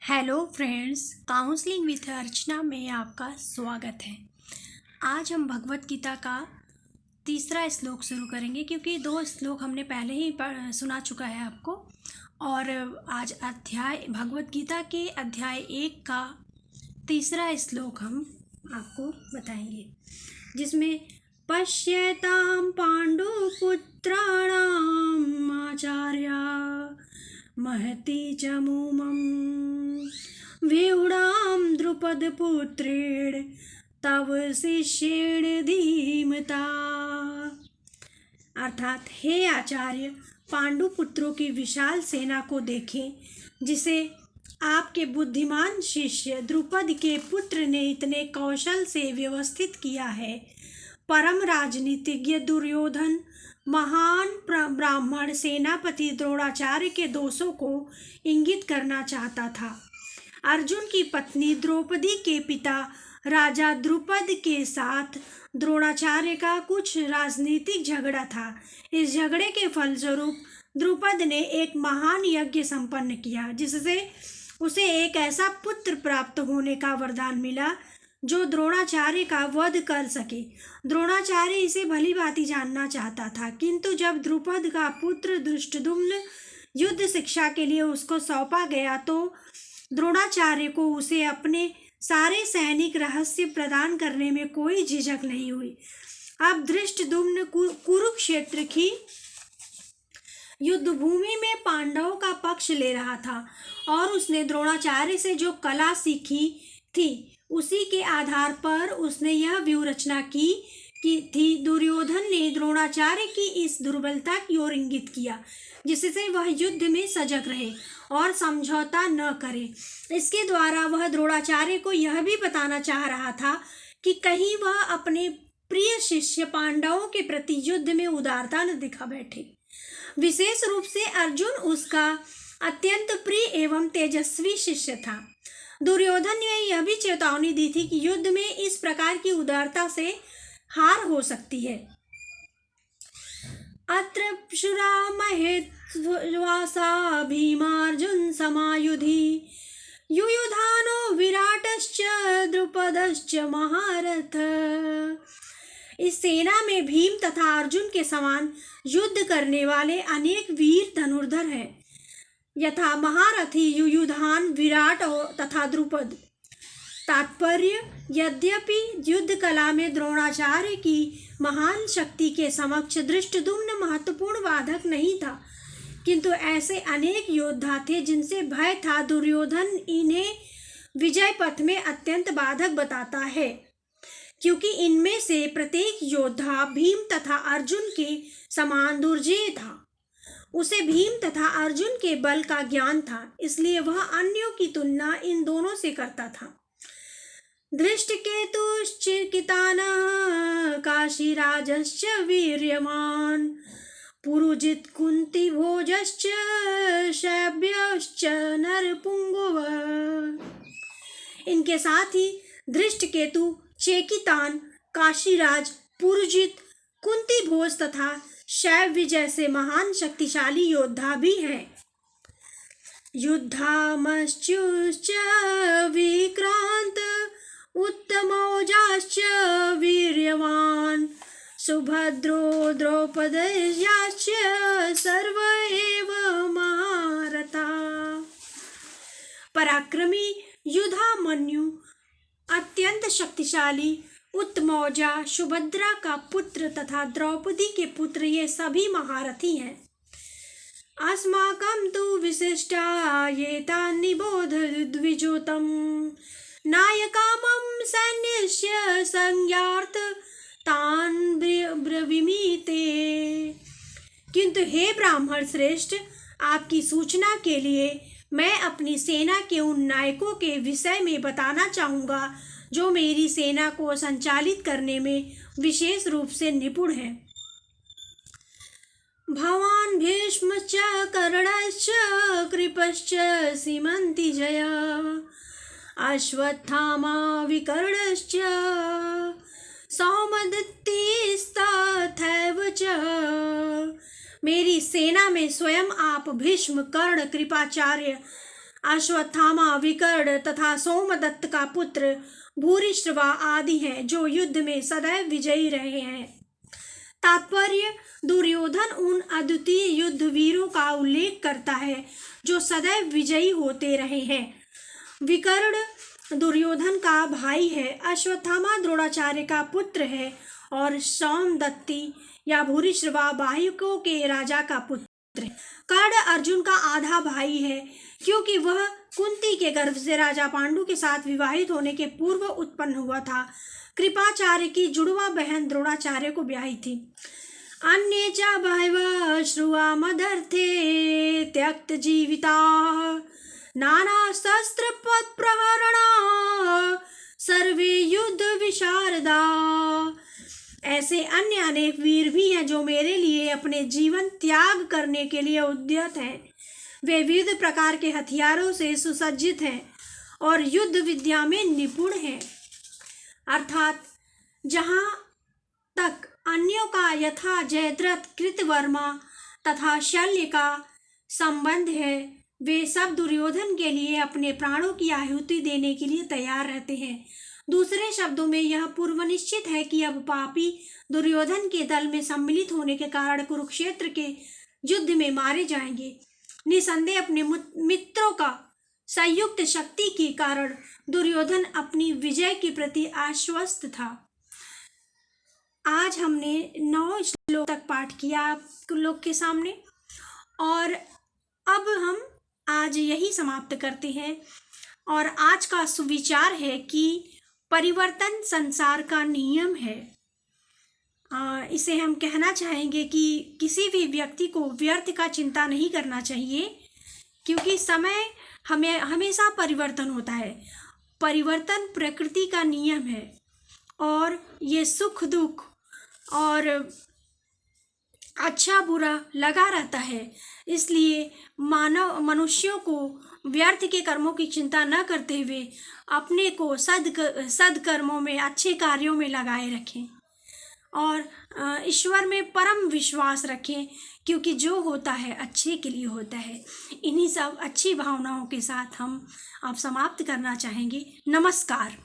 Hello friends, counselling with अर्चना में आपका स्वागत है। आज हम भगवत गीता का तीसरा श्लोक शुरू करेंगे, क्योंकि दो श्लोक हमने पहले ही सुना चुका है आपको। और आज भगवत गीता के अध्याय 1 का तीसरा श्लोक हम आपको बताएंगे, जिसमें पश्यतां पांडुपुत्राणाम् आचार्या महती च मुमं व्यूढां द्रुपदपुत्रेण तव शिष्येण धीमता। अर्थात, हे आचार्य, पांडु पुत्रों की विशाल सेना को देखें, जिसे आपके बुद्धिमान शिष्य द्रुपद के पुत्र ने इतने कौशल से व्यवस्थित किया है। परम राजनीतिज्ञ दुर्योधन महान ब्राह्मण सेनापति द्रोणाचार्य के दोषों को इंगित करना चाहता था। अर्जुन की पत्नी द्रौपदी के पिता राजा द्रुपद के साथ द्रोणाचार्य का कुछ राजनीतिक झगड़ा था। इस झगड़े के फलस्वरूप द्रुपद ने एक महान यज्ञ संपन्न किया, जिससे उसे एक ऐसा पुत्र प्राप्त होने का वरदान मिला जो द्रोणाचार्य का वध कर सके। द्रोणाचार्य इसे भली भांति जानना चाहता था, किंतु जब द्रुपद का पुत्र धृष्टद्युम्न युद्ध शिक्षा के लिए उसको सौंपा गया, तो द्रोणाचार्य को उसे अपने सारे सैनिक रहस्य प्रदान करने में कोई झिझक नहीं हुई। अब धृष्टद्युम्न कुरुक्षेत्र की युद्ध भूमि में पांडवों का पक्ष ले रहा था, और उसने द्रोणाचार्य से जो कला सीखी थी, उसी के आधार पर उसने यह व्यूहरचना की थी। दुर्योधन ने द्रोणाचार्य की इस दुर्बलता की ओर इंगित किया, जिससे वह युद्ध में सजग रहे और समझौता न करे। इसके द्वारा वह द्रोणाचार्य को यह भी बताना चाह रहा था कि कहीं वह अपने प्रिय शिष्य पांडवों के प्रति युद्ध में उदारता न दिखा बैठे। विशेष रूप से अर्जुन उसका अत्यंत प्रिय एवं तेजस्वी शिष्य था। दुर्योधन ने यह भी चेतावनी दी थी कि युद्ध में इस प्रकार की उदारता से हार हो सकती है। अत्र क्षुरामहेत्वासा भीमार्जुन समायुधि युयुधानो विराटश्च द्रुपदश्च महारथ। इस सेना में भीम तथा अर्जुन के समान युद्ध करने वाले अनेक वीर धनुर्धर हैं, यथा महारथी युयुधान, विराट तथा द्रुपद। तात्पर्य, यद्यपि युद्ध कला में द्रोणाचार्य की महान शक्ति के समक्ष धृष्टद्युम्न महत्वपूर्ण बाधक नहीं था, किंतु ऐसे अनेक योद्धा थे जिनसे भय था। दुर्योधन इन्हें विजय पथ में अत्यंत बाधक बताता है, क्योंकि इनमें से प्रत्येक योद्धा भीम तथा अर्जुन के समान दुर्जेय था। उसे भीम तथा अर्जुन के बल का ज्ञान था, इसलिए वह अन्यों की तुलना इन दोनों से करता था। धृष्टकेतुश्चिकितानः काशीराजश्च वीर्यवान् पुरुजित् कुन्तीभोजश्च शैब्यश्च नरपुंगवः। इनके साथ ही धृष्टकेतु, चेकितान, काशीराज, पुरुजित, कुंतीभोज तथा शैव्य जैसे महान शक्तिशाली योद्धा भी हैं। युद्धामश्चुश्च विक्रांत उत्तमौजाश्च वीर्यवान् सुभद्रो द्रौपदयाश्च सर्व एव महारथा। पराक्रमी युधामन्यु, अत्यंत शक्तिशाली उत्तमौजा, सुभद्रा का पुत्र तथा द्रौपदी के पुत्र, ये सभी महारथी हैं। अस्माकं तु विशिष्टा ये तान् निबोध द्विजोतम नायकामं सैन्यस्य संज्ञार्थ तान् ब्रवीमीते। किंतु हे ब्राह्मण श्रेष्ठ, आपकी सूचना के लिए मैं अपनी सेना के उन नायकों के विषय में बताना चाहूँगा जो मेरी सेना को संचालित करने में विशेष रूप से निपुण है। भवान् भीष्मश्च कर्णश्च कृपश्च सीमन्तिजय अश्वत्थामा विकर्णश्च सौमदत्तिस्तथैव च। मेरी सेना में स्वयं आप भीष्म, कर्ण, कृपाचार्य, अश्वत्थामा, विकर्ण तथा सोमदत्त का पुत्र भूरिश्रवा आदि हैं जो युद्ध में सदैव विजयी रहे हैं। तात्पर्य: दुर्योधन उन अद्वितीय युद्ध वीरों का उल्लेख करता है जो सदैव विजयी होते रहे हैं। विकर्ण दुर्योधन का भाई है, अश्वत्थामा द्रोणाचार्य का पुत्र है और सोमदत्ती या भूरिश्रवा बाहुकों के राजा का पुत्र है। कर्ण अर्जुन का आधा भाई है क्योंकि वह कुंती के गर्भ से राजा पांडु के साथ विवाहित होने के पूर्व उत्पन्न हुआ था। कृपाचार्य की जुड़वा बहन द्रोणाचार्य को ब्याही थी। अन्ये च बहवः श्रुवा मदर्थे त्यक्त जीविता नाना शस्त्र पद प्रहरणा सर्वे युद्ध विशारदा। ऐसे अन्य अनेक वीर भी हैं जो मेरे लिए अपने जीवन त्याग करने के लिए उद्यत हैं। वे विविध प्रकार के हथियारों से सुसज्जित हैं और युद्ध विद्या में निपुण हैं। अर्थात जहाँ तक अन्यों का यथा जयद्रथ, कृतवर्मा तथा शल्य का संबंध है, वे सब दुर्योधन के लिए अपने प्राणों की आहुति देने के लिए तैयार रहते हैं। दूसरे शब्दों में यह पूर्व निश्चित है कि अब पापी दुर्योधन के दल में सम्मिलित होने के कारण कुरुक्षेत्र के युद्ध में मारे जाएंगे। निसंदेह अपने मित्रों का संयुक्त शक्ति के कारण दुर्योधन अपनी विजय के प्रति आश्वस्त था। आज हमने 9 श्लोक तक पाठ किया आप लोग के सामने और अब हम आज यही समाप्त करते हैं। और आज का सुविचार है कि परिवर्तन संसार का नियम है। इसे हम कहना चाहेंगे कि किसी भी व्यक्ति को व्यर्थ का चिंता नहीं करना चाहिए क्योंकि समय हमें हमेशा परिवर्तन होता है। परिवर्तन प्रकृति का नियम है और ये सुख दुख और अच्छा बुरा लगा रहता है। इसलिए मनुष्यों को व्यर्थ के कर्मों की चिंता न करते हुए अपने को सद्कर्मों में, अच्छे कार्यों में लगाए रखें और ईश्वर में परम विश्वास रखें क्योंकि जो होता है अच्छे के लिए होता है। इन्हीं सब अच्छी भावनाओं के साथ हम अब समाप्त करना चाहेंगे। नमस्कार।